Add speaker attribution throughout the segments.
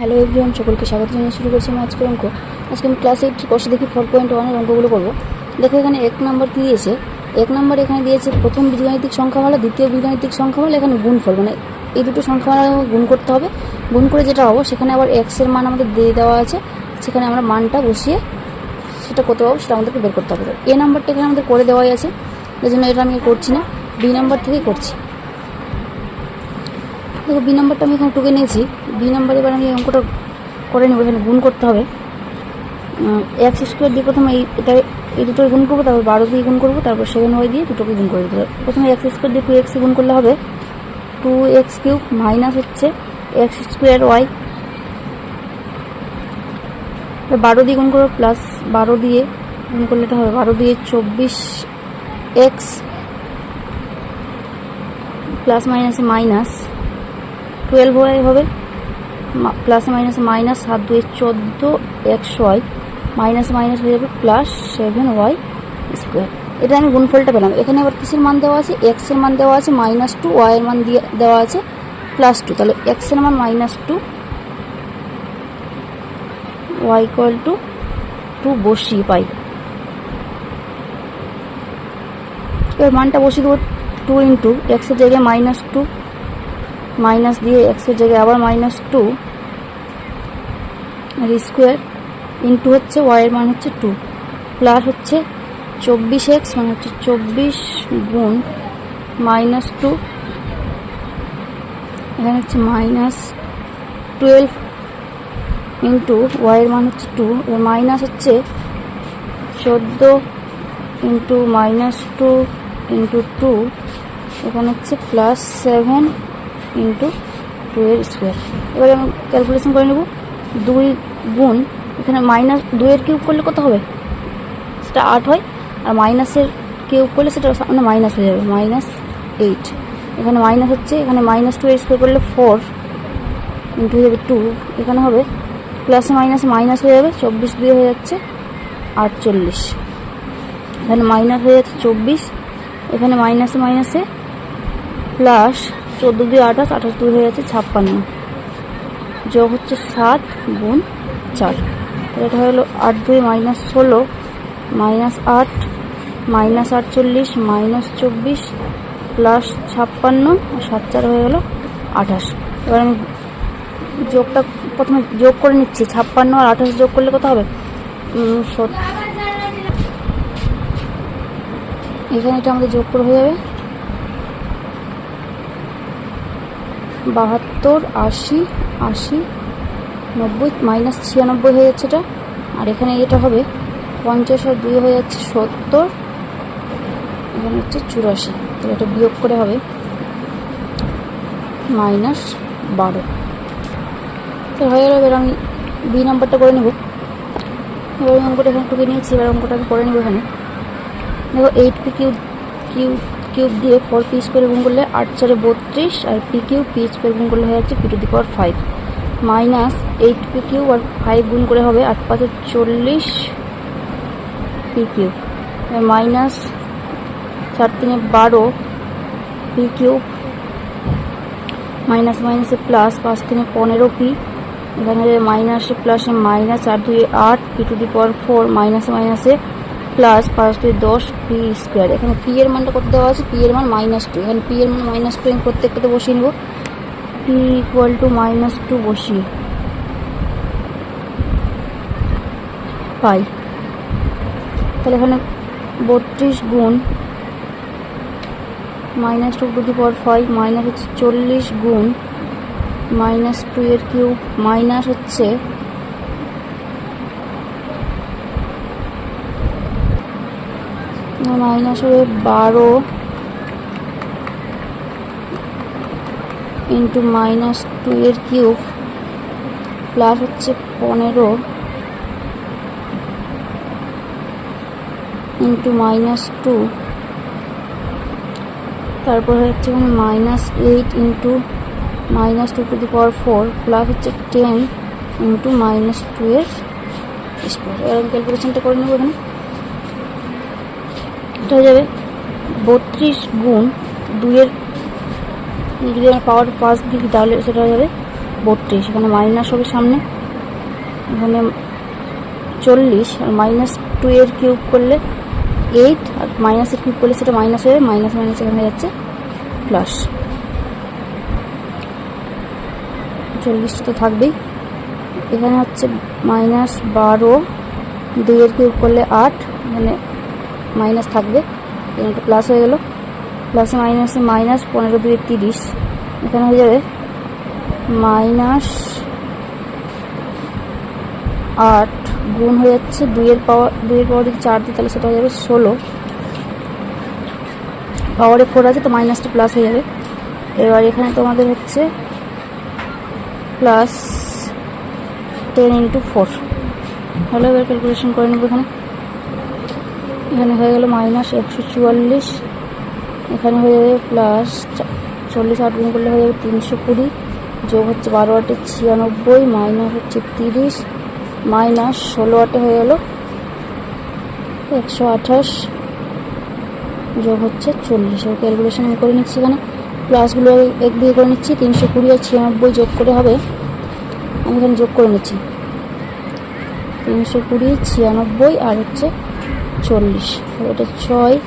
Speaker 1: Hello everyone, সকলকে স্বাগত জানিয়ে শুরু করছি আমি আজকের অঙ্ক। আজকে আমি ক্লাস 8 কোর্সে দেখি 4.1 এর অঙ্কগুলো করবো। দেখো এখানে 1 নম্বর কী দিয়েছে। 1 নম্বর এখানে দিয়েছে প্রথম বীজগাণিতিক সংখ্যামালা, দ্বিতীয় বীজগাণিতিক সংখ্যামালা, এখানে গুণফল, মানে এই দুটো সংখ্যামালা গুণ করতে হবে। গুণ করে যেটা হবো সেখানে আবার এক্সের মান আমাদের দিয়ে দেওয়া আছে, সেখানে আমরা মানটা বসিয়ে সেটা কত পাবো সেটা আমাদেরকে বের করতে হবে। এ নাম্বারটা এখানে আমাদের করে দেওয়াই আছে, এই জন্য এটা আমি করছি না, বি নাম্বার থেকেই করছি। দেখো বি নাম্বারটা আমি এখানে টুকে নিয়েছি। বি নাম্বার এবার আমি অঙ্কটা করে নেব। এখানে গুণ করতে হবে এক্স স্কোয়ার দিয়ে প্রথমে এই দুটোই গুণ করবো, তারপর 12 দিয়ে গুণ করবো, তারপর 7y দিয়ে দুটোকে গুণ করে দিতে হবে। প্রথমে এক্স স্কোয়ার দিয়ে 2x গুণ করলে হবে 2x কিউব মাইনাস হচ্ছে এক্স স্কোয়ার ওয়াই, 12 দিয়ে গুণ করবো প্লাস 12 দিয়ে গুণ করলে এটা হবে 12 দিয়ে 24x প্লাস মাইনাসে মাইনাস 12y হবে, plus minus minus 7 2 14xy minus minus হয়ে যাবে প্লাস 7y স্কোয়ার। এটা আমি গুণফলটা পেলাম। এখানে আবার কিসের মান দেওয়া আছে, এক্স এর মান দেওয়া আছে -2, ওয়াই এর মান দিয়ে দেওয়া আছে +2, তাহলে এক্স এর মান -2, ওয়াই = 2 বসিয়ে পাই। এবার মানটা বসিয়ে দেবো 2 ইন্টু এক্সের জায়গায় -2, মাইনাস দিয়ে এক্সের জায়গায় আবার -2 আর স্কোয়ার ইন্টু হচ্ছে ওয়াই এর মান হচ্ছে 2 প্লাস হচ্ছে 24x মানে হচ্ছে 24 গুণ -2, এখানে হচ্ছে -12 ইন্টু ওয়াই এর মান হচ্ছে 2, এবার মাইনাস হচ্ছে 14 ইন্টু -2 ইন্টু 2, এখানে হচ্ছে +7 ইন্টু 2 এর স্কোয়ার। এবারে আমি ক্যালকুলেশন করে নেব। 2 গুণ এখানে -2 এর কিউব করলে কত হবে, সেটা 8 হয়, আর মাইনাসের কিউব করলে সেটা মানে মাইনাস হয়ে যাবে -8। এখানে মাইনাস হচ্ছে, এখানে -2 এর স্কোয়ার করলে 4 ইন্টু হয়ে যাবে 2, এখানে হবে প্লাসে মাইনাসে মাইনাস হয়ে যাবে, 24 দিয়ে হয়ে যাচ্ছে 48, এখানে মাইনাস হয়ে যাচ্ছে 24, এখানে মাইনাসে মাইনাসে প্লাস 14 দিয়ে 28, 28 2 হয়ে যাচ্ছে 56, যোগ হচ্ছে 7 গুণ 4, এটা হলো 8 2 -16 -8 -48 -24 প্লাস 56 আর 7 4 হয়ে গেল 28। এবার আমি যোগটা প্রথমে যোগ করে নিচ্ছি, 56 আর 28 যোগ করলে কত হবে, এখানে এটা আমাদের যোগ করে হয়ে যাবে 72 80 80 90 -96 হয়ে যাচ্ছে এটা, আর এখানে এটা হবে 50 আর 2 হয়ে যাচ্ছে 70, এখানে হচ্ছে 84, তাহলে এটা বিয়োগ করে হবে -12। তো হয়ে গেল। এবার আমি বি নাম্বারটা করে নেব। এবার অঙ্কটা এখানে টুকে নিয়েছি, এবার অঙ্কটা আমি করে নেব। এখানে দেখো 8p কিউব দিয়ে 4p স্কোয়ার গুণ করলে 8 4 32, আর p কিউব p স্কোয়ার গুণ করলে হয়ে যাচ্ছে p⁵ মাইনাস 8p কিউব আর 5 গুণ করে হবে 8 5 40 p cube, minus 4 3 12 p cube, minus মাইনাসে প্লাস 5 3 15p, এখানে মাইনাসে প্লাসে মাইনাস 4 2 8 p⁴ মাইনাসে মাইনাসে প্লাস 5 2 10 p স্কোয়ার। এখানে p এর মানটা কত দেওয়া আছে, p এর মান -2, এখানে p এর মান -2 আমি প্রত্যেকটাতে বসিয়ে নেব। p = -2 বসিয়ে পাই, তাহলে এখানে 32 গুণ -2⁵ মাইনাস হচ্ছে 40 গুণ -2 এর কিউব মাইনাস হচ্ছে মাইনাস হবে 12 ইন্টু -2 এর কিউব প্লাস হচ্ছে 15 ইন্টু -2, তারপর হচ্ছে এখানে -8 ইন্টু -2⁴ প্লাস হচ্ছে 10 ইন্টু -2 এর স্কোয়ার। এবার আমি ক্যালকুলেশনটা করে নেব। এখানে এটা হয়ে যাবে 32 গুণ 2 এর যদি আমরা পাওয়ার 5 দিই তাহলে সেটা হয়ে যাবে 32, এখানে মাইনাস হবে সামনে, এখানে 40 আর -2 এর কিউব করলে 8 আর মাইনাসের কিউব করলে সেটা মাইনাস হয়ে মাইনাস মাইনাস এখানে হয়ে যাচ্ছে প্লাস। 40 তো থাকবেই। এখানে হচ্ছে -12, 2 এর কিউব করলে 8, এখানে মাইনাস থাকবে, এখানে একটা প্লাস হয়ে গেল, প্লাসে মাইনাসে মাইনাস 15 2 30, এখানে হয়ে যাবে -8 গুণ হয়ে যাচ্ছে 2 এর পাওয়ার যদি 4 দিই তাহলে সেটা হয়ে যাবে 16, পাওয়ারে 4 আছে তো মাইনাসটা প্লাস হয়ে যাবে। এবার এখানে তোমাদের হচ্ছে প্লাস 10 × 4, ভালো এবার ক্যালকুলেশন করে নেব। এখানে হয়ে গেল -144, এখানে হয়ে যাবে প্লাস 40, 8 গুণ করলে হয়ে যাবে 320, যোগ হচ্ছে 12 8 96, মাইনাস হচ্ছে 30, মাইনাস 16 8 হয়ে গেল 128, যোগ হচ্ছে 40। এবার ক্যালকুলেশন আমি করে নিচ্ছি, এখানে প্লাসগুলো এক দিয়ে করে নিচ্ছি, 320 আর 96 যোগ করে হবে, আমি এখানে যোগ করে নিচ্ছি 320 96 আর হচ্ছে 40, এটা 6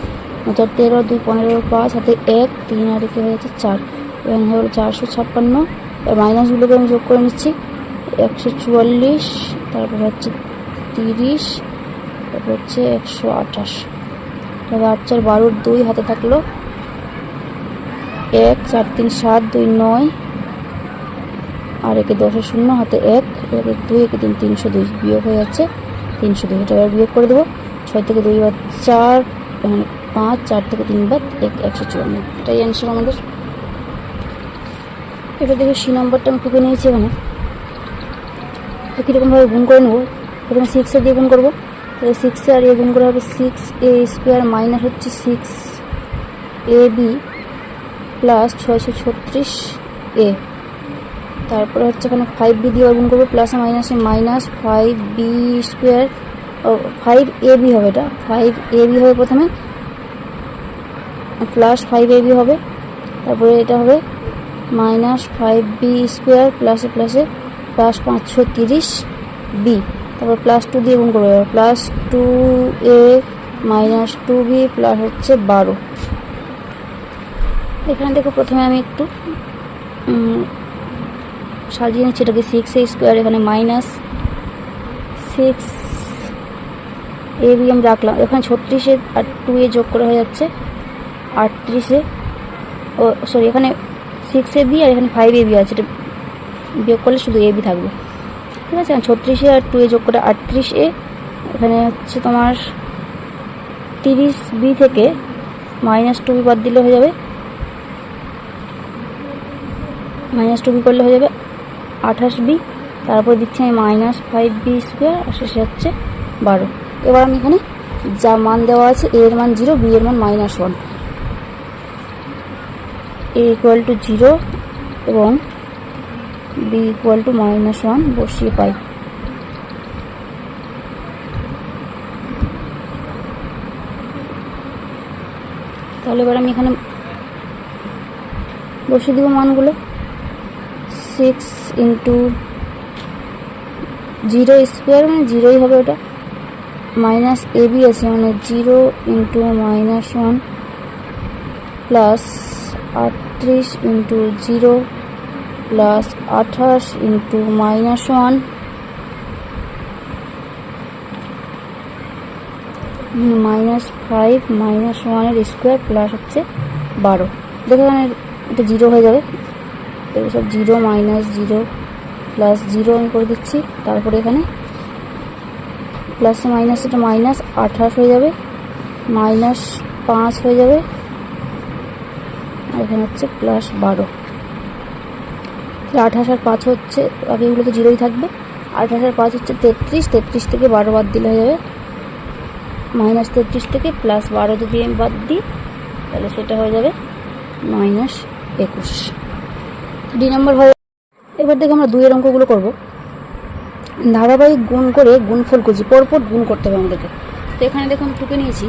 Speaker 1: 4 13 2 15 5 হাতে 1 3 আর একে হয়ে যাচ্ছে 4, এখানে হয়ে গেল 456। মাইনাসগুলোকে আমি যোগ করে নিচ্ছি 144, তারপর হচ্ছে 30, তারপর হচ্ছে 128, তারপর 8 4 12 2 হাতে থাকলো 1 4 3 7 2 9 আর একে 10 0 হাতে 1 একে 2 একে 3 302, বিয়োগ হয়ে যাচ্ছে 302। এটা এবার বিয়োগ করে দেবো, 6 থেকে 2 বার 4, এখানে 5 4 থেকে 3 বার 154, এটাই অ্যান্সার আমাদের। এবার দেখো সি নাম্বারটা আমি টুকে নিয়েছি, এখানে তো কীরকমভাবে গুণ করে নেবো। প্রথমে 6 দিয়ে গুণ করবো, তাহলে 6 আর এ গুণ করে হবে 6a² মাইনাস হচ্ছে 6ab প্লাস 636a, তারপরে হচ্ছে এখানে 5b দিয়ে গুণ করবো, প্লাসে মাইনাসে মাইনাস 5b², 5ab হবে, এটা 5ab হবে প্রথমে, প্লাস 5ab হবে, তারপরে এটা হবে -5b² প্লাসে প্লাসে প্লাস 530b, তারপর প্লাস 2 দিয়ে গুণ করবো, plus 2a minus 2b plus হচ্ছে 12। এখানে দেখো প্রথমে আমি একটু সাজিয়ে নিচ্ছি এটাকে, 6a², এখানে মাইনাস 6ab আমি রাখলাম, এখানে 36 আর 2a যোগ করে হয়ে যাচ্ছে 38, ও সরি এখানে 6ab আর এখানে 5ab আছে, এটা বিয়োগ করলে শুধু ab থাকবে, ঠিক আছে। 36 আর 2a যোগ করে 38a, এখানে হচ্ছে তোমার 30b থেকে -2b বাদ দিলে হয়ে যাবে, -2b করলে হয়ে যাবে 28b, তারপর দিচ্ছি আমি -5b² আর শেষে হচ্ছে 12। এবার আমি এখানে যা মান দেওয়া আছে, a এর মান 0, b এর মান -1, a = 0 এবং b = -1 বসিয়ে পাই। তাহলে এবার আমি এখানে বসিয়ে দিব মানগুলো, 6 × 0² মানে 0ই হবে, ওটা মাইনাস ab আছে মানে 0 × -1 প্লাস 38 × 0 প্লাস 28 × -1 -5 -1² প্লাস হচ্ছে 12। দেখো এখানে এটা 0 হয়ে যাবে, এগুলো সব 0 -0 প্লাস 0 আমি করে দিচ্ছি, তারপরে এখানে প্লাসে মাইনাস, এটা -28 হয়ে যাবে, -5 হয়ে যাবে, আর এখানে হচ্ছে +12। 28 আর 5 হচ্ছে, আগে এগুলো তো 0ই থাকবে, 28 আর 5 হচ্ছে 33, 33 থেকে 12 বাদ দিলে হয়ে যাবে -33 থেকে +12 যদি আমি বাদ দিই তাহলে সেটা হয়ে যাবে -21। ডি নাম্বার হয়ে। এবার দেখো আমরা 2 এর অঙ্কগুলো করব। ধারাবাহিক গুণ করে গুণফল খুঁজি, পরপর গুণ করতে হবে আমাদেরকে। তো এখানে দেখো আমি টুকে নিয়েছি,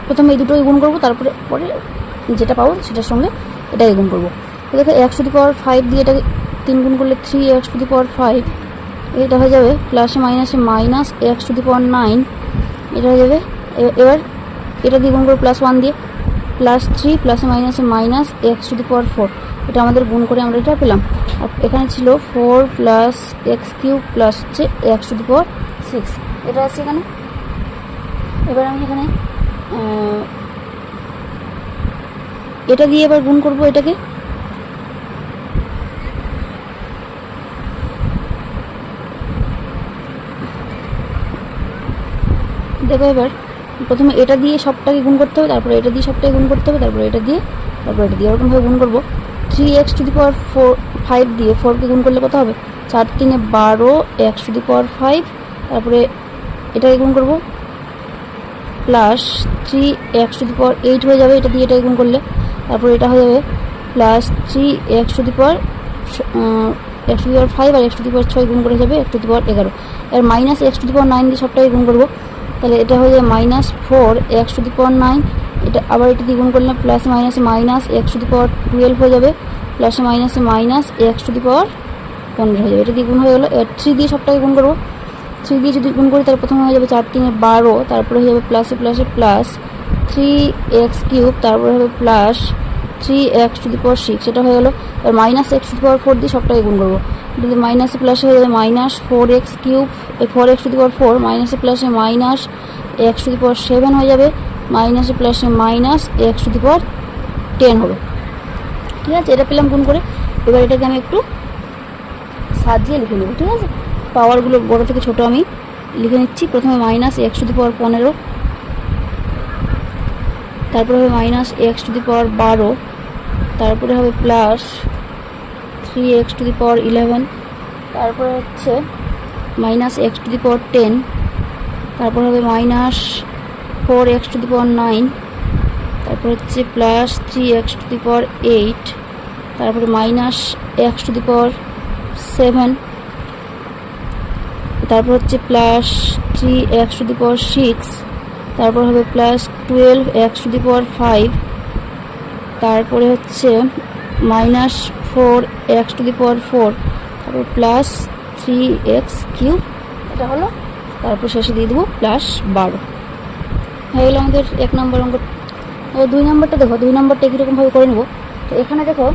Speaker 1: প্রথমে এই দুটোই গুণ করবো, তারপরে যেটা পাবো সেটার সঙ্গে এটাকে গুণ করবো। তো দেখো এক্স টু দি পাওয়ার 5 দিয়ে এটাকে 3 গুণ করলে 3x টু দি পাওয়ার 5, এটা হয়ে যাবে প্লাসে মাইনাসে minus x to the power 9, এটা হয়ে যাবে। এবার এটা দিয়ে গুণ করবো প্লাস 1 দিয়ে, প্লাস 3 প্লাসে মাইনাসে minus x to the power 4, এটা আমাদের গুণ করে আমরা এটা পেলাম। আর এখানে ছিল 4 প্লাস এক্স কিউব প্লাস হচ্ছে এক্স টু দি পাওয়ার 6, এটা আছে এখানে। এবার আমি এখানে এটা দিয়ে এবার গুণ করব এটাকে। দেখো এবার প্রথমে এটা দিয়ে সবটাকে গুণ করতে হবে, তারপরে এটা দিয়ে সবটাকে গুণ করতে হবে, তারপরে এটা দিয়ে, তারপরে এটা দিয়ে, এরকমভাবে গুণ করবো। 3x টু দি পাওয়ার 5 দিয়ে 4কে গুণ করলে কত হবে? 4 3 12 x টু দি পাওয়ার 5, তারপরে এটাকে গুণ করবো plus 3x to the power 8 হয়ে যাবে, এটা দিয়ে এটাকে গুণ করলে। তারপরে এটা হয়ে যাবে plus 3x to the power x to the power 5 আর x টু দি পাওয়ার 6 গুণ করে যাবে x টু দি পাওয়ার 11। আর minus x to the power 9 দিয়ে সবটাকে গুণ করবো, তাহলে এটা হয়ে যাবে minus 4x to the power 9, এটা আবার এটা দিয়ে গুণ করলে প্লাসে মাইনাসে minus x to the power 12 হয়ে যাবে, প্লাসে মাইনাসে মাইনাস x টু দি পাওয়ার 15 হয়ে যাবে, এটা দিয়ে গুণ হয়ে গেলো। এবার 3 দিয়ে সবটাকে গুণ করবো, 3 দিয়ে যদি গুণ করি তাহলে প্রথমে হয়ে যাবে 4 3 12, তারপরে হয়ে যাবে প্লাসে প্লাসে প্লাস 3x কিউব, তারপরে হবে plus 3x to the power 6, এটা হয়ে গেলো। এবার minus x to the power 4 দিয়ে সবটাকে গুণ করবো, যদি মাইনাসে প্লাসে হয়ে যাবে minus 4x cube, 4x to the power 4 মাইনাসে প্লাসে minus x to the power 7 হয়ে যাবে, মাইনাসে প্লাসে minus x to the power 10 হবে। ঠিক আছে, এটা পেলাম গুণ করে। এবার এটাকে আমি একটু সাজিয়ে লিখে নেব। ঠিক আছে, পাওয়ারগুলো বড় থেকে ছোট আমি লিখে নিচ্ছি। প্রথমে মাইনাস x টু দি পাওয়ার 15, তারপরে হবে minus x to the power 12, তারপরে হবে plus 3x to the power 11, তারপরে হচ্ছে minus x to the power 10, তারপর হবে minus 4x to the power 9, তারপর হচ্ছে plus 3x to the power 8, তারপরে minus x to the power 7, তারপর হচ্ছে plus 3x to the power 6, তারপর হবে plus 12x two the power 5, তারপরে হচ্ছে minus 4x to the power 4, তারপর প্লাস 3x কিউব, এটা হলো। তারপর শেষে দিয়ে দেবো প্লাস 12, হয়ে গেলো আমাদের 1 নম্বর অঙ্ক। 2 নম্বরটা দেখো, 2 নম্বরটা কীরকমভাবে করে নেব। তো এখানে দেখো,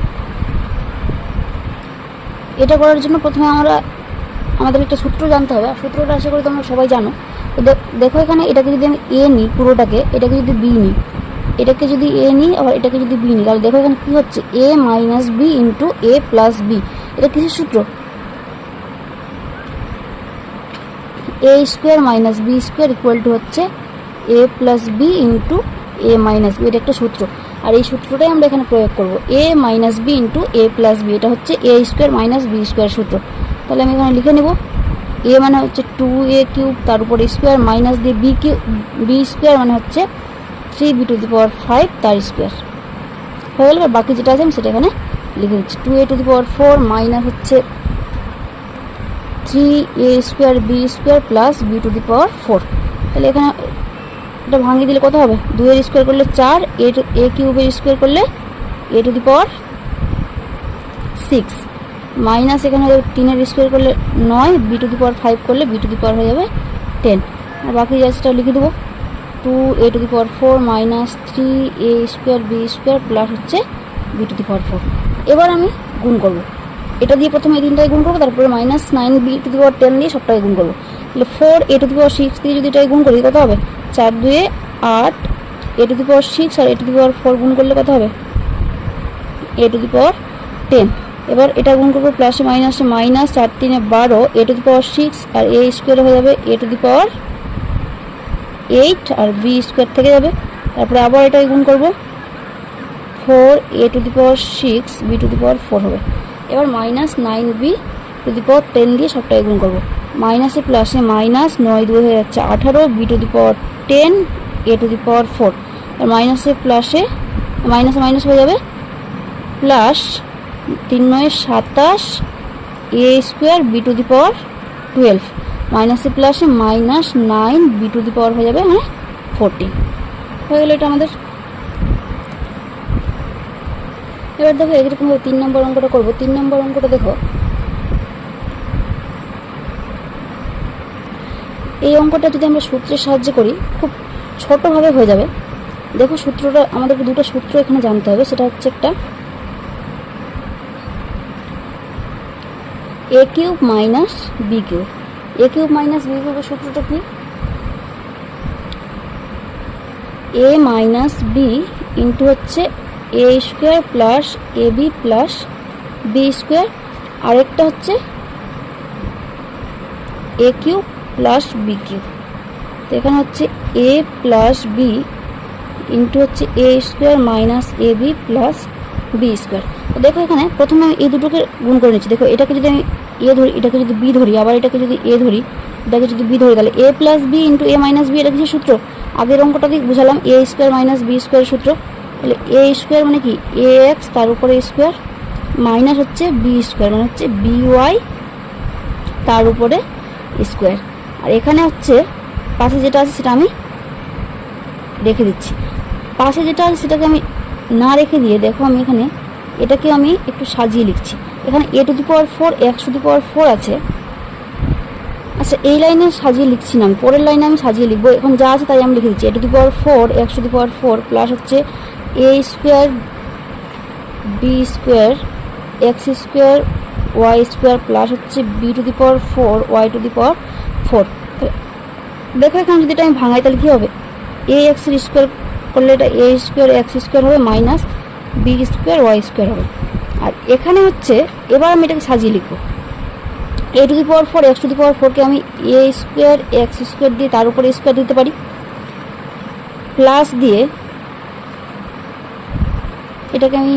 Speaker 1: এটা করার জন্য প্রথমে আমাদের একটা সূত্র জানতে হবে, আর সূত্রটা আশা করি তোমরা সবাই জানো। তো দেখো এখানে এটাকে যদি আমি এ নিই পুরোটাকে, এটাকে যদি বি নিই, এটাকে যদি এ নিই আবার এটাকে যদি বি নিই, তাহলে দেখো এখানে কী হচ্ছে, A minus B into A plus B. এটা কিসের সূত্র? A square minus B square equal to হচ্ছে A plus B into A minus B, এটা একটা সূত্র। আর এই সূত্রটাই আমরা এখানে প্রয়োগ করবো, এ minus B into A plus B, এটা হচ্ছে A square minus B square সূত্র। তাহলে আমি এখানে লিখে নেব, এ মানে হচ্ছে 2a কিউব, তার উপরে স্কোয়ার, মাইনাস দিয়ে বি স্কোয়ার মানে হচ্ছে 3b টু দি পাওয়ার 5 তার স্কোয়ার হয়ে গেল। আর বাকি যেটা আছে আমি সেটা এখানে লিখে দিচ্ছি, 2a to the power 4 minus হচ্ছে 3a square B square plus B to the power 4। তাহলে এখানে এটা ভাঙিয়ে দিলে কত হবে, 2 এর স্কোয়ার করলে 4, এ কিউবের স্কোয়ার করলে এ টু দি পাওয়ার 6, মাইনাস এখানে 3 এর স্কোয়ার করলে 9, বি টু দি পাওয়ার 5 করলে বি টু দি পাওয়ার হয়ে যাবে 10। আর বাকি জাস্টটা লিখে দেবো, 2a to the power 4 minus 3a square B square plus হচ্ছে বি টু দি পাওয়ার 4। এবার আমি গুণ করবো, এটা দিয়ে প্রথমে এই তিনটাকে গুণ করবো, তারপরে minus 9b two the power 10 দিয়ে সবটাকে গুণ করবো। তাহলে 4a টু দি পাওয়ার 6 দিয়ে যদি এটাকে গুণ করি কত হবে, 4 2 8, a টু দি পাওয়ার 6 আর a টু দি পাওয়ার 4 গুণ করলে কত হবে, a টু দি পাওয়ার 10। এবার এটা গুণ করবো প্লাসে মাইনাসে minus, 4 3 12, a to the power 6 আর a স্কোয়ার হয়ে যাবে a টু দি পাওয়ার 8 আর b স্কোয়ার থেকে যাবে। তারপরে আবার এটাকে গুণ করবো, 4a to the power 6 b to the power 4 হবে। এবার minus 9b two the power 10 দিয়ে সবটাকে গুণ করবো, মাইনাসে প্লাসে মাইনাস, 9 2 হয়ে যাচ্ছে 18, b to the power 10 a to the power 4। আর মাইনাসে প্লাসে মাইনাসে মাইনাস হয়ে যাবে plus 3 9 27 a square B to the power 12, মাইনাসে প্লাসে minus 9 B to the power হয়ে যাবে মানে 14 হয়ে গেলো এটা আমাদের। এবার দেখো এরকমভাবে 3 নম্বর অঙ্কটা করবো। 3 নম্বর অঙ্কটা দেখো, এই অঙ্কটা যদি আমরা সূত্রের সাহায্যে করি খুব ছোটোভাবে হয়ে যাবে। দেখো সূত্রটা আমাদেরকে দুটো সূত্র এখানে জানতে হবে। সেটা হচ্ছে একটা এ কিউব মাইনাস বি কিউব। এ কিউব মাইনাস বি কিউবের সূত্রটা কি? এ মাইনাস বি ইন্টু হচ্ছে A square plus A B plus B square, আরেকটা হচ্ছে এ কিউব প্লাস বি কিউব। তো এখানে হচ্ছে এ প্লাস বি ইন্টু হচ্ছে A square minus A B plus B square. দেখো এখানে প্রথমে আমি এই দুটোকে গুণ করে নিচ্ছি। দেখো এটাকে যদি আমি এ ধরি, এটাকে যদি বি ধরি, আবার এটাকে যদি এ ধরি, এটাকে যদি বি ধরি, তাহলে A plus B into A minus B, এটা কিছু সূত্র আগের অঙ্কটা দিয়ে বুঝালাম। এ স্কোয়ার মাইনাস বি স্কোয়ার সূত্র। তাহলে এ স্কোয়ার মানে কি এ এক্স, তার উপরে স্কোয়ার, মাইনাস হচ্ছে বি স্কোয়ার মানে হচ্ছে বি ওয়াই, তার উপরে স্কোয়ার। আর এখানে হচ্ছে পাশে যেটা আছে সেটা আমি রেখে দিচ্ছি। পাশে যেটা আছে সেটাকে আমি না রেখে দিয়ে দেখো আমি এখানে এটাকে আমি একটু সাজিয়ে লিখছি। এখানে A to the power 4 X to the power 4 আছে। আচ্ছা এই লাইনে সাজিয়ে লিখছি না, আমি পরের লাইনে আমি সাজিয়ে লিখবো। এখন যা আছে তাই আমি লিখে দিচ্ছি। A to the power 4 X to the power 4 প্লাস হচ্ছে A square B square X square Y square plus হচ্ছে B to the power 4 Y to the power 4। দেখো এখানে যদি এটা আমি ভাঙাই তাহলে কী হবে? এ এক্স স্কোয়ার করলে এটা এ স্কোয়ার এক্স স্কোয়ার হবে minus B square Y square হবে। আর এখানে হচ্ছে এবার আমি এটাকে সাজিয়ে লিখবো। A to the power 4 X to the power 4কে আমি এ স্কোয়ার এক্স স্কোয়ার দিয়ে তার উপরে স্কোয়ার দিতে পারি, প্লাস দিয়ে এটাকে আমি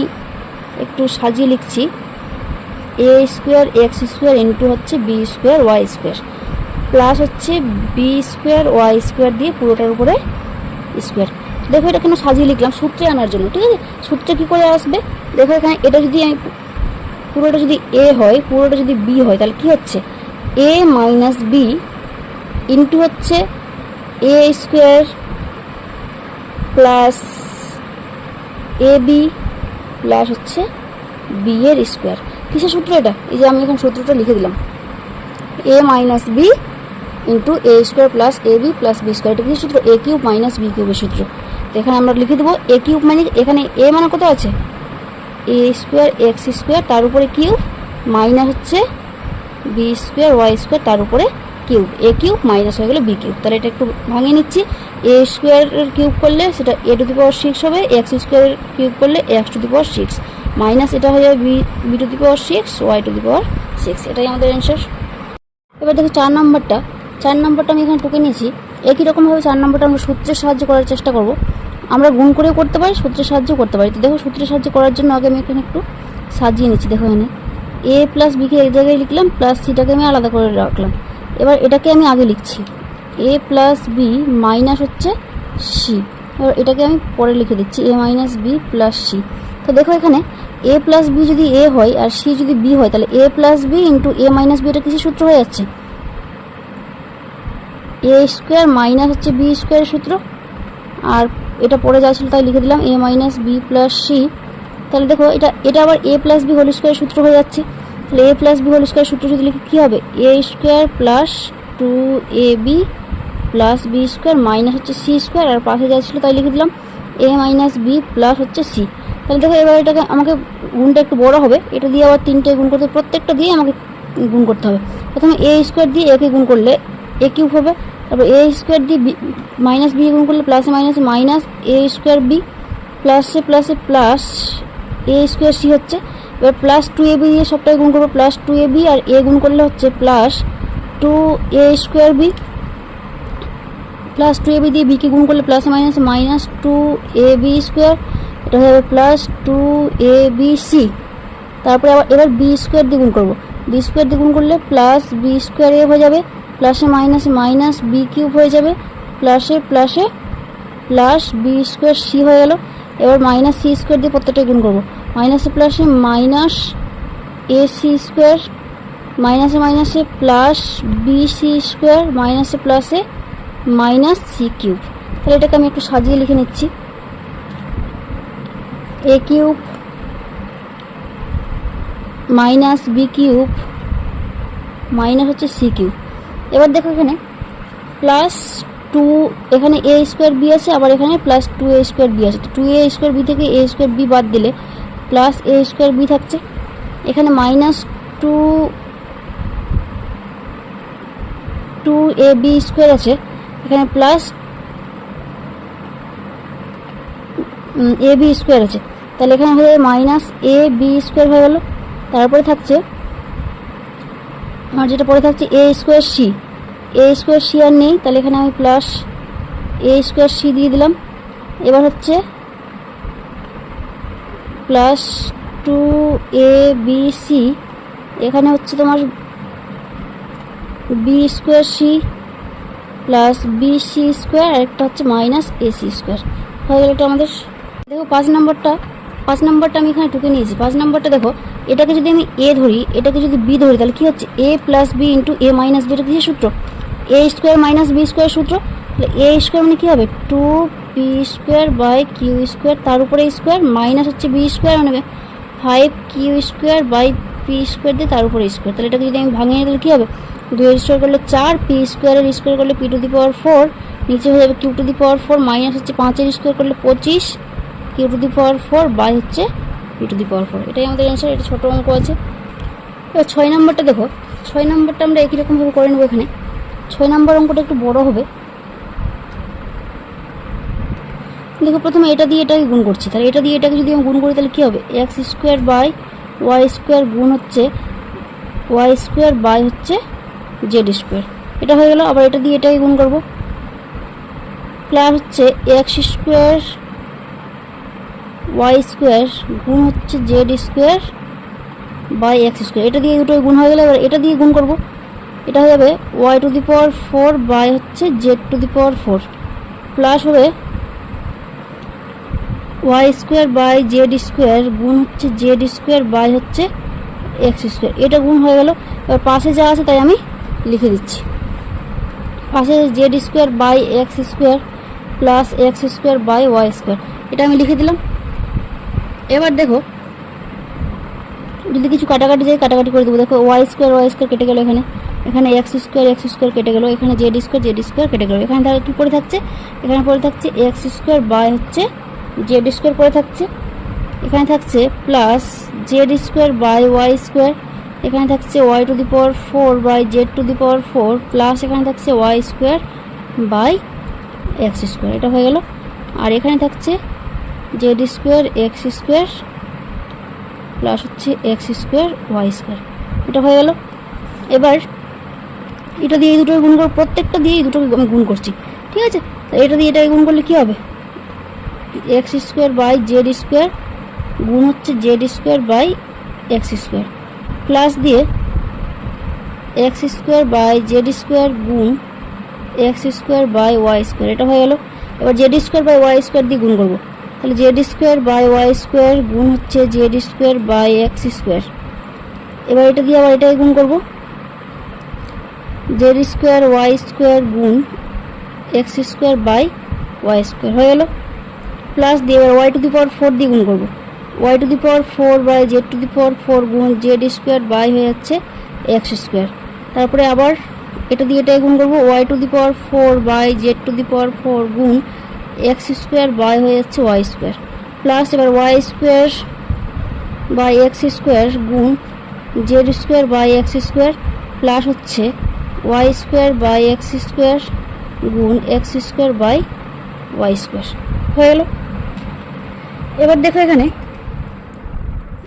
Speaker 1: একটু সাজিয়ে লিখছি A square X square into হচ্ছে B square Y square plus হচ্ছে বি স্কোয়ার ওয়াই স্কোয়ার দিয়ে পুরোটার উপরে স্কোয়ার। দেখো এটা কেন সাজিয়ে লিখলাম? সূত্রে আনার জন্য, ঠিক আছে? সূত্রে কী করে আসবে? দেখো এখানে এটা যদি আমি পুরোটা যদি এ হয়, পুরোটা যদি বি হয়, তাহলে কি হচ্ছে এ মাইনাস বি ইন্টু হচ্ছে A square plus A B plus হচ্ছে বি এর স্কোয়ার। কিসের সূত্র এটা? এই যে আমি এখন সূত্রটা লিখে দিলাম, A minus B into A square plus A B plus B square. এটা কিসের সূত্র? এ কিউব মাইনাস বি কিউবের সূত্র। তো এখানে আমরা লিখে দেবো এ কিউব মানে এখানে এ মানে কত আছে? এ স্কোয়ার এক্স স্কোয়ার তার উপরে কিউব মাইনাস হচ্ছে বি স্কোয়ার ওয়াই স্কোয়ার তার উপরে কিউব। এ কিউব মাইনাস হয়ে গেলো বি কিউব। তাহলে এটা একটু ভাঙিয়ে নিচ্ছি। এ স্কোয়ারের কিউব করলে সেটা এ টু দি পাওয়ার 6 হবে, এক্স স্কোয়ারের কিউব করলে X to the power 6 minus এটা হয়ে যাবে B to the power 6 Y to the power 6। এটাই আমাদের অ্যান্সার। এবার দেখো 4 নম্বরটা আমি এখানে টুকে নিয়েছি। একই রকমভাবে 4 নম্বরটা আমরা সূত্রের সাহায্যে করার চেষ্টা করব। আমরা গুণ করেও করতে পারি, সূত্রের সাহায্যেও করতে পারি। তো দেখো সূত্রের সাহায্যে করার জন্য আগে আমি এখানে একটু সাজিয়ে নিচ্ছি। দেখো এখানে এ প্লাস বিকে এক জায়গায় লিখলাম, প্লাস সিটাকে আমি আলাদা করে রাখলাম। এবার এটাকে আমি আগে লিখছি এ প্লাস বি মাইনাস হচ্ছে সি। এবার এটাকে আমি পরে লিখে দিচ্ছি এ মাইনাস বি প্লাস সি। তো দেখো এখানে এ প্লাস বি যদি এ হয় আর সি যদি বি হয়, তাহলে A plus B into A minus B, এটা কিছু সূত্র হয়ে যাচ্ছে এ স্কোয়ার মাইনাস হচ্ছে বি স্কোয়ারের সূত্র। আর এটা পরে যা ছিল তাই লিখে দিলাম A minus B plus C. তাহলে দেখো এটা আবার A plus B whole square সূত্র হয়ে যাচ্ছে। তাহলে A plus B whole square সূত্র যদি লিখে কী হবে? A square plus 2ab plus B square minus হচ্ছে সি স্কোয়ার, আর পাশে যা ছিল তাই লিখে দিলাম এ মাইনাস বি প্লাস হচ্ছে সি। তাহলে দেখো এবার এটাকে আমাকে গুণটা একটু বড় হবে, এটা দিয়ে আবার 3টে গুণ করতে, প্রত্যেকটা দিয়ে আমাকে গুণ করতে হবে। প্রথমে এ স্কোয়ার দিয়ে একে গুণ করলে এ কিউব হবে, তারপর এ স্কোয়ার দিয়ে মাইনাস বি গুণ করলে প্লাসে মাইনাসে মাইনাস এ স্কোয়ার বি প্লাসে প্লাসে প্লাস এ স্কোয়ার সি হচ্ছে। এবার প্লাস 2ab দিয়ে সবটাই গুণ করবো, প্লাস 2ab আর এ গুণ করলে হচ্ছে plus 2a square B plus 2ab দিয়ে বিকে গুণ করলে প্লাসে মাইনাসে মাইনাস 2ab স্কোয়ার, এটা হয়ে যাবে প্লাস 2abc। তারপরে আবার এবার বি স্কোয়ার দিয়ে গুণ করবো, বি স্কোয়ার দিয়ে গুণ করলে প্লাস বি স্কোয়ার এ হয়ে যাবে, প্লাসে মাইনাসে মাইনাস বি কিউব হয়ে যাবে, প্লাসে প্লাসে প্লাস বি স্কোয়ার সি হয়ে গেল। এবার মাইনাস সি স্কোয়ার দিয়ে প্রত্যেকটাই গুণ করবো, মাইনাসে প্লাসে মাইনাস এ সি স্কোয়ার মাইনাসে মাইনাসে প্লাস বি সি স্কোয়ার মাইনাসে প্লাসে মাইনাস সি কিউব। তাহলে এটাকে আমি একটু সাজিয়ে লিখে নিচ্ছি A cube minus B cube minus হচ্ছে সি কিউব। এবার দেখো এখানে প্লাস টু, এখানে এ স্কোয়ার বি আছে, আবার এখানে প্লাস টু এ স্কোয়ার বি আছে। টু এ স্কোয়ার বি থেকে এ স্কোয়ার বি বাদ দিলে প্লাস এ স্কোয়ার বি থাকছে। এখানে minus two two A B square আছে, এখানে প্লাস এ বি স্কোয়ার আছে, তাহলে এখানে হয়ে যাবে মাইনাস এ বি স্কোয়ার হয়ে গেল। তারপরে থাকছে আমার যেটা পরে থাকছে এ স্কোয়ার সি, এ স্কোয়ার সি আর নেই, তাহলে এখানে আমি প্লাস এ স্কোয়ার সি দিয়ে দিলাম। এবার হচ্ছে plus two A B C, এখানে হচ্ছে তোমার B square C plus B C square, আর একটা হচ্ছে মাইনাস এ সি স্কোয়ার হয়ে গেল। এটা আমাদের দেখো পাঁচ নাম্বারটা আমি এখানে টুকে নিয়েছি। 5 নাম্বারটা দেখো, এটাকে যদি আমি এ ধরি, এটাকে যদি বি ধরি, তাহলে কি হচ্ছে A plus B into A minus B. এটা কিসের সূত্র? A square minus B square সূত্র। তাহলে এ স্কোয়ার মানে কী হবে? Two P square by Q square, তার উপরে স্কোয়ার, মাইনাস হচ্ছে বি স্কোয়ার মানে 5 Q square by P square দিয়ে তার উপরে স্কোয়ার। তাহলে এটাকে যদি আমি ভাঙিয়ে নিই তাহলে কী হবে? 2 স্কোয়ার করলে 4, পি স্কোয়ারের স্কোয়ার করলে পি টু দি পাওয়ার 4, নিচে হয়ে যাবে Q to the power 4, minus হচ্ছে 5-এর স্কোয়ার করলে 25 Q to the power 4 by হচ্ছে পি টু দি পাওয়ার 4। এটাই আমাদের অ্যান্সার। এটা ছোটো অঙ্ক আছে। এবার 6 নাম্বারটা দেখো, 6 নাম্বারটা আমরা একই রকমভাবে করে নেবো। এখানে 6 নাম্বার অঙ্কটা একটু বড় হবে। দেখো প্রথমে এটা দিয়ে এটাকে গুণ করছি, তাহলে এটা দিয়ে এটাকে যদি আমি গুণ করি তাহলে কী হবে? X square by Y square গুণ হচ্ছে ওয়াই স্কোয়ার বাই হচ্ছে জেড স্কোয়ার, এটা হয়ে গেল। আবার এটা দিয়ে এটাকে গুণ করবো, প্লাস হচ্ছে এক্স স্কোয়ার ওয়াই স্কোয়ার গুণ হচ্ছে Z square by X square, এটা দিয়ে দুটো গুণ হয়ে গেলে এবার এটা দিয়ে গুণ করব, এটা হয়ে যাবে Y to the power 4 by হচ্ছে Z to the power 4, plus হবে Y square by Z square গুণ হচ্ছে জেড স্কোয়ার বাই হচ্ছে এক্স স্কোয়ার, এটা গুণ হয়ে গেল। এবার পাশে যা আছে তাই আমি লিখে দিচ্ছি। পাশে Z square by X square plus X square by Y square, এটা আমি লিখে দিলাম। এবার দেখো যদি কিছু কাটাকাটি যায়, কাটাকাটি করে দেবো। দেখো ওয়াই স্কোয়ার কেটে গেলো, এখানে এক্স স্কোয়ার কেটে গেলো, এখানে জেড স্কোয়ার কেটে গেলো। এখানে তাহলে কী পড়ে থাকছে? এখানে পড়ে থাকছে এক্স স্কোয়ার বাই হচ্ছে জেড স্কোয়ার পড়ে থাকছে। এখানে থাকছে plus Z square by Y square, এখানে থাকছে Y to the power 4 by Z to the power 4, plus এখানে থাকছে Y square by X square, এটা হয়ে গেল। আর এখানে থাকছে Z square X square plus হচ্ছে এক্স স্কোয়ার ওয়াই স্কোয়ার, এটা হয়ে গেল। এবার এটা দিয়ে এই দুটোকে গুণ করবো, প্রত্যেকটা দিয়ে এই দুটোকে আমি গুণ করছি, ঠিক আছে? এটা দিয়ে এটাকে গুণ করলে কী হবে? X square by Z square গুণ হচ্ছে Z square by X square, plus দিয়ে X square by Z square গুণ X square by Y square, এটা হয়ে গেল। এবার Z square by Y square দিয়ে গুণ করবো, তাহলে Z square by Y square গুণ হচ্ছে Z square by X square. এবার এটা দিয়ে আবার এটাকে গুণ করবো, জেড স্কোয়ার ওয়াই স্কোয়ার গুণ X square by Y square হয়ে গেল। প্লাস দিয়ে এবার ওয়াই টু দি পাওয়ার 4 দিয়ে গুণ করবো, Y to the power 4 by Z to the power 4 গুণ জেড স্কোয়ার বাই হয়ে যাচ্ছে এক্স স্কোয়ার। তারপরে আবার এটা দিয়ে এটাকে গুণ করবো, Y to the power 4 by Z to the power 4 গুণ এক্স স্কোয়ার বাই হয়ে যাচ্ছে ওয়াই স্কোয়ার, প্লাস এবার Y square by X square গুণ Z square by X square, plus হচ্ছে Y square by X square গুণ X square by Y square হয়ে গেল। এবার দেখো এখানে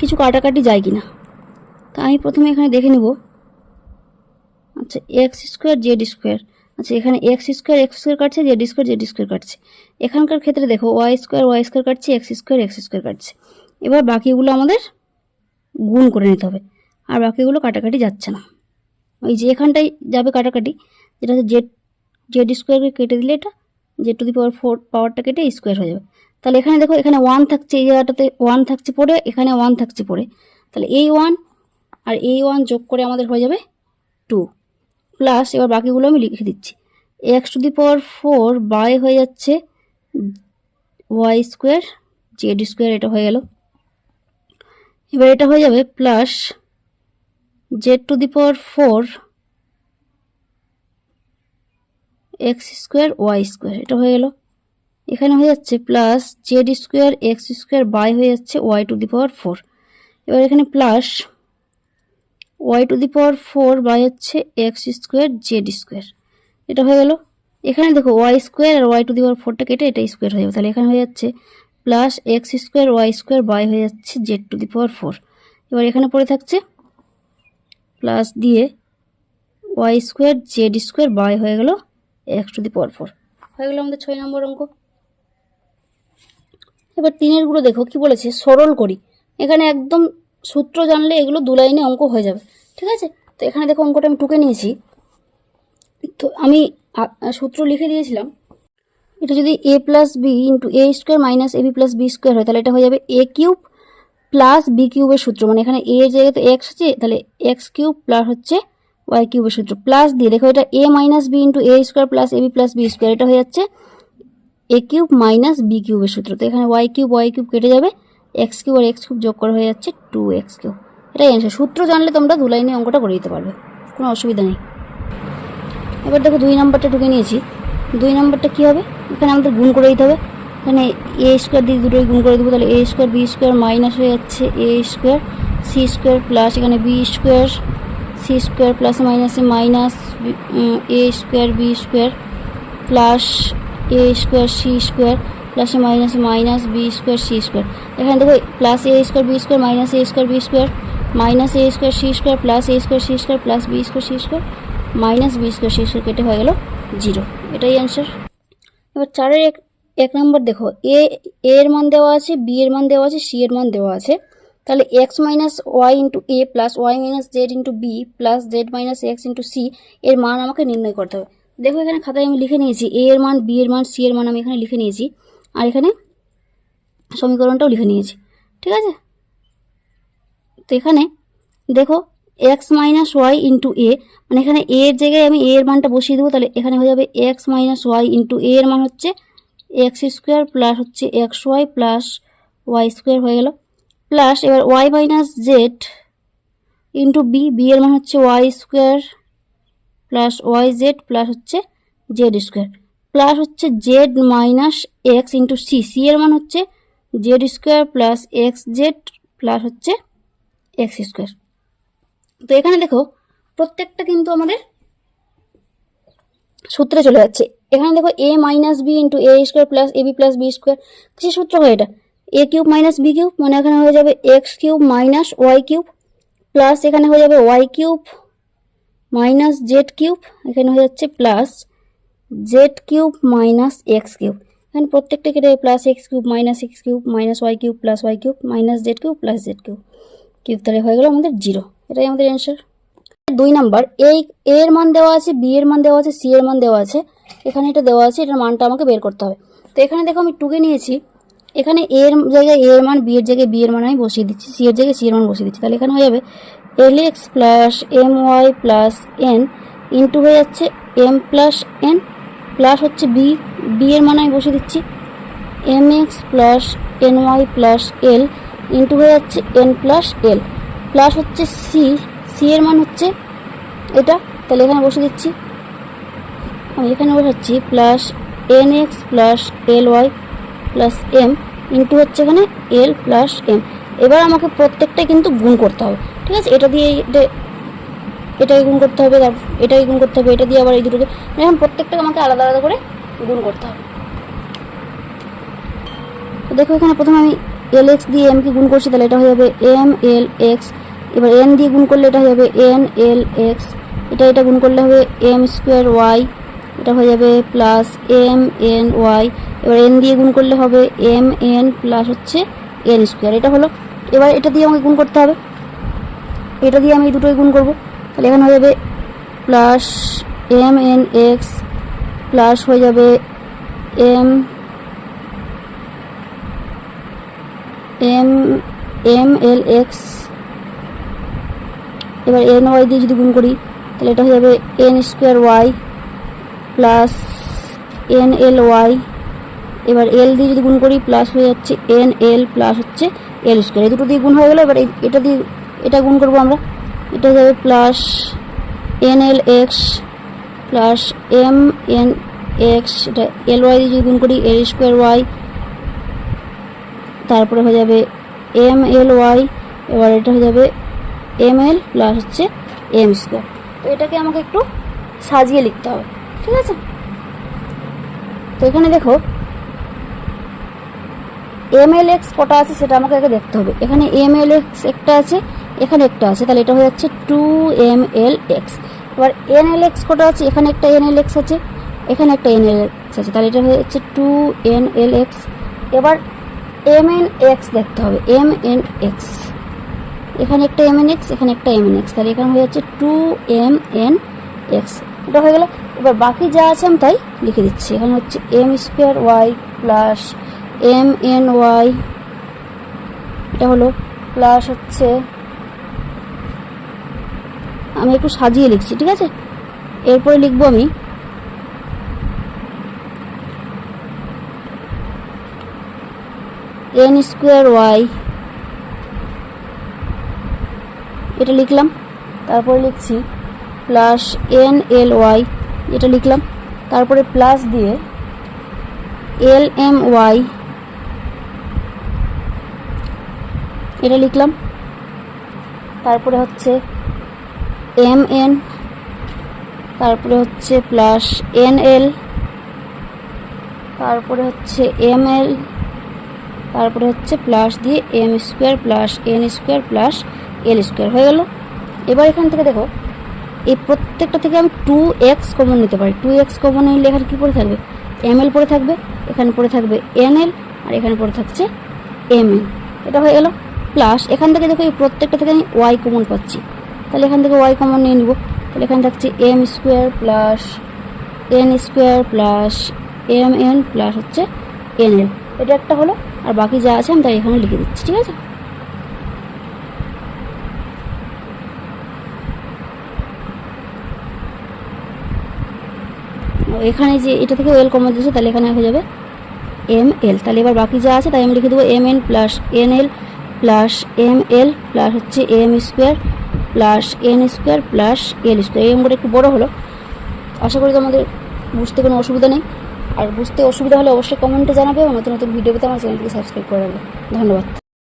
Speaker 1: কিছু কাটাকাটি যায় কি না, তা আমি প্রথমে এখানে দেখে নেব। আচ্ছা এক্স স্কোয়ার জেড স্কোয়ার, আচ্ছা এখানে এক্স স্কোয়ার কাটছে, জেড স্কোয়ার কাটছে। এখানকার ক্ষেত্রে দেখো ওয়াই স্কোয়ার কাটছে, এক্স স্কোয়ার কাটছে। এবার বাকিগুলো আমাদের গুণ করে নিতে হবে, আর বাকিগুলো কাটাকাটি যাচ্ছে না। ওই যে এখানটাই যাবে কাটাকাটি, যেটা হচ্ছে জেড স্কোয়ারকে কেটে দিলে এটা জেড টু দি পাওয়ার 4 পাওয়ারটা কেটে স্কোয়ার হয়ে যাবে। তাহলে এখানে দেখো এখানে 1 থাকছে, এই জায়গাটাতে 1 থাকছে পড়ে, এখানে 1 থাকছে পড়ে, তাহলে এই 1 আর এই 1 যোগ করে আমাদের হয়ে যাবে 2, প্লাস এবার বাকিগুলো আমি লিখে দিচ্ছি, X to the power 4 by হয়ে যাচ্ছে ওয়াই স্কোয়ার জেড স্কোয়ার, এটা হয়ে গেল। এবার এটা হয়ে যাবে plus Z to the power 4 X square Y square, এটা হয়ে গেল। এখানে হয়ে যাচ্ছে plus Z square X square by হয়ে যাচ্ছে ওয়াই টু দি পাওয়ার 4। এবার এখানে plus Y to the power 4 by হচ্ছে এক্স স্কোয়ার জেড স্কোয়ার, এটা হয়ে গেল। এখানে দেখো ওয়াই স্কোয়ার আর ওয়াই টু দি পাওয়ার 4টা কেটে এটা স্কোয়ার হয়ে যাবে, তাহলে এখানে হয়ে যাচ্ছে plus X square Y square by হয়ে যাচ্ছে জেড টু দি পাওয়ার 4। এবার এখানে পড়ে থাকছে প্লাস দিয়ে Y square Z square by হয়ে গেল এক্স টু দি পাওয়ার 4, হয়ে গেল আমাদের 6 নম্বর অঙ্ক। এবার 3-এরগুলো দেখো কি বলেছে, সরল করি। এখানে একদম সূত্র জানলে এগুলো 2 লাইনে অঙ্ক হয়ে যাবে, ঠিক আছে। তো এখানে দেখো অঙ্কটা আমি টুকে নিয়েছি, তো আমি সূত্র লিখে দিয়েছিলাম। এটা যদি এ plus B into A square minus A B plus B square হয়, তাহলে এটা হয়ে যাবে এ কিউব প্লাস বি কিউবের সূত্র, মানে এখানে এ এর জায়গায় তো এক্স আছে, তাহলে এক্স কিউব প্লাস হচ্ছে ওয়াই কিউবের সূত্র, প্লাস দিয়ে দেখো এটা এ minus B into A square plus A B plus B square, এটা হয়ে যাচ্ছে এ কিউব মাইনাস বি কিউবের সূত্র। তো এখানে ওয়াই কিউব কেটে যাবে, এক্স কিউব আর এক্স কিউব যোগ করা হয়ে যাচ্ছে 2x কিউব। এটাই অ্যান্সার। সূত্র জানলে তোমরা 2 লাইনে অঙ্কটা করে দিতে পারবে, কোনো অসুবিধা নেই। এবার দেখো 2 নম্বরটা ঢুকে নিয়েছি। 2 নম্বরটা কী হবে, এখানে আমাদের গুণ করে দিতে হবে। এখানে এ স্কোয়ার দিয়ে দুটোই গুণ করে দেবো, তাহলে A square B square minus হয়ে যাচ্ছে A square C square plus এখানে বি স্কোয়ার সি স্কোয়ার প্লাসে মাইনাসে minus A square B square plus A square C square প্লাসে মাইনাসে minus B square C square. এখানে দেখো plus A square B square minus A square B square minus A square C square plus A square C square plus B square C square minus B square C square কেটে হয়ে গেল 0, এটাই answer. এবার 4-এর 1 নম্বর দেখো, এর মান দেওয়া আছে, বি এর মান দেওয়া আছে, সি এর মান দেওয়া আছে। তাহলে X minus Y into A plus Y minus Z into B plus Z minus X into C এর মান আমাকে নির্ণয় করতে হবে। দেখো এখানে খাতায় আমি লিখে নিয়েছি এ এর মান, বি এর মান, সি এর মান আমি এখানে লিখে নিয়েছি, আর এখানে সমীকরণটাও লিখে নিয়েছি, ঠিক আছে। তো এখানে দেখো এক্স মাইনাস ওয়াই ইন্টু এ, মানে এখানে এ এর জায়গায় আমি এ এর মানটা বসিয়ে দেবো, তাহলে এখানে হয়ে যাবে X minus Y into A এর মান হচ্ছে এক্স স্কোয়ার প্লাস হচ্ছে X Y plus Y square হয়ে গেল, প্লাস এবার Y minus Z into B, B এর মান হচ্ছে Y square plus Y Z plus হচ্ছে জেড স্কোয়ার প্লাস হচ্ছে Z minus X into C, C এর মান হচ্ছে Z square plus X Z plus হচ্ছে এক্স স্কোয়ার। তো এখানে দেখো প্রত্যেকটা কিন্তু আমাদের সূত্রে চলে যাচ্ছে। এখানে দেখো A minus B into A square plus A B plus B square, কিসের সূত্র হয় এটা, A cube minus B cube, মানে এখানে হয়ে যাবে X cube minus Y cube plus এখানে হয়ে যাবে Y cube minus Z cube, এখানে হয়ে যাচ্ছে plus Z cube minus X cube. এখানে প্রত্যেকটা কেটে plus X cube minus X cube minus Y cube plus Y cube minus Z cube plus Z cube cube, তাহলে হয়ে গেল আমাদের 0, এটাই আমাদের অ্যান্সার। 2 নাম্বার, এই এ এর মান দেওয়া আছে, বি এর মান দেওয়া আছে, সি এর মান দেওয়া আছে, এখানে এটা দেওয়া আছে, এটার মানটা আমাকে বের করতে হবে। তো এখানে দেখো আমি টুকে নিয়েছি, এখানে এ এর জায়গায় এ এর মান, বি এর জায়গায় বি এর মান আমি বসিয়ে দিচ্ছি, সি এর জায়গায় সি এর মান বসিয়ে দিচ্ছি, তাহলে এখানে হয়ে যাবে L X plus M Y plus N into হয়ে যাচ্ছে এম প্লাস এন প্লাস হচ্ছে বি, বি এর মান আমি বসিয়ে দিচ্ছি M X plus N Y plus L into হয়ে যাচ্ছে এন প্লাস এল প্লাস হচ্ছে সি, সি এর মান হচ্ছে এটা, তাহলে এখানে বসে দিচ্ছি, আমি এখানে বসাচ্ছি plus N X plus L Y plus M into হচ্ছে এখানে এল প্লাস এম। এবার আমাকে প্রত্যেকটাই কিন্তু গুণ করতে হবে, ঠিক আছে। এটা দিয়ে এটাকে গুণ করতে হবে, তারপর এটাকে গুণ করতে হবে, এটা দিয়ে আবার এই দুটোকে, এখন প্রত্যেকটাকে আমাকে আলাদা আলাদা করে গুণ করতে হবে। তো দেখো এখানে প্রথমে আমি এল এক্স দিয়ে এমকে গুণ করছি, তাহলে এটা হয়ে যাবে এম এল এক্স, এবার এন দিয়ে গুণ করলে এটা হয়ে যাবে এন এল এক্স, এটা গুণ করলে হবে এম স্কোয়ার ওয়াই, এটা হয়ে যাবে প্লাস এম এন ওয়াই, এবার এন দিয়ে গুণ করলে হবে এম এন প্লাস হচ্ছে এন স্কোয়ার, এটা হলো। এবার এটা দিয়ে আমাকে গুণ করতে হবে, এটা দিয়ে আমি এই দুটোই গুণ করব, তাহলে এখানে হয়ে যাবে plus M N X plus হয়ে যাবে M M M L X, এবার এন ওয়াই দিয়ে যদি গুণ করি তাহলে এটা হয়ে যাবে N square Y plus N L Y, এবার এল দিয়ে যদি গুণ করি প্লাস হয়ে যাচ্ছে এন এল প্লাস হচ্ছে এল স্কোয়ার, এই দুটো দিয়ে গুণ হয়ে গেলো। এবার এটা দিয়ে এটা গুণ করবো আমরা, এটা হয়ে যাবে plus N L X plus M N X, এটা এল ওয়াই দিয়ে যদি গুণ করি এল স্কোয়ার ওয়াই, তারপরে হয়ে যাবে এম এল ওয়াই, এবার এটা হয়ে যাবে এম এল প্লাস হচ্ছে এম স্কোয়ার। তো এটাকে আমাকে একটু সাজিয়ে লিখতে হবে, ঠিক আছে। তো এখানে দেখো এম এল এক্স কটা আছে সেটা আমাকে আগে দেখতে হবে। এখানে এম এল এক্স একটা আছে, এখানে একটা আছে, তাহলে এটা হয়ে যাচ্ছে 2ml(x). এবার এন এল এক্স কটা আছে, এখানে একটা এন এল এক্স আছে, এখানে একটা এন এল এক্স আছে, তাহলে এটা হয়ে যাচ্ছে 2nlx। এবার এম এন এক্স দেখতে হবে, এম এন এক্স, এখানে একটা এম এন এক্স, এখানে একটা এম এন এক্স, তাহলে এখানে হয়ে যাচ্ছে 2mn(x). এটা হয়ে গেল। এবার বাকি যা আছে আমি তাই লিখে দিচ্ছি। এখানে হচ্ছে M square Y plus M N Y, এটা হলো প্লাস হচ্ছে, আমি একটু সাজিয়ে লিখছি, ঠিক আছে। এরপরে লিখবো আমি এন স্কোয়ার ওয়াই, এটা লিখলাম। তারপরে লিখছি প্লাস এন এল ওয়াই, এটা লিখলাম। তারপরে প্লাস দিয়ে এল এম ওয়াই, এটা লিখলাম। তারপরে হচ্ছে এম এন, তারপরে হচ্ছে প্লাস এন এল, তারপরে হচ্ছে এম এল, তারপরে হচ্ছে প্লাস দিয়ে M square plus N square plus L square হয়ে গেল। এবার এখান থেকে দেখো এই প্রত্যেকটা থেকে আমি 2x কমন নিতে পারি। 2x কমন নিলে এখানে কী পড়ে থাকবে, এম এল পড়ে থাকবে, এখানে পড়ে থাকবে এন এল, আর এখানে পড়ে থাকছে এম এন। এটা হয়ে গেল। প্লাস এখান থেকে দেখো এই প্রত্যেকটা থেকে আমি ওয়াই কমন পাচ্ছি, তাহলে এখান থেকে ওয়াই কমন নিয়ে নিব। তাহলে এখানে থাকছে M square plus N square plus M N plus হচ্ছে এন এল। এটা একটা হলো, আর বাকি যা আছে আমি তাই এখানে লিখে দিচ্ছি, ঠিক আছে। এখানে যে এটা থেকে ওয়েল কমন দিয়েছে, তাহলে এখানে হয়ে যাবে এম এল। তাহলে এবার বাকি যা আছে তাই আমি লিখে দেবো M N plus N L plus M L plus হচ্ছে M square plus N square plus L square. এই অঙ্কটা একটু বড়ো হলো, আশা করি তোমাদের বুঝতে কোনো অসুবিধা নেই। আর বুঝতে অসুবিধা হলে অবশ্যই কমেন্টে জানাবে, এবং নতুন নতুন ভিডিও পেতে আমার চ্যানেলটিকে সাবস্ক্রাইব করে রাখবে। ধন্যবাদ।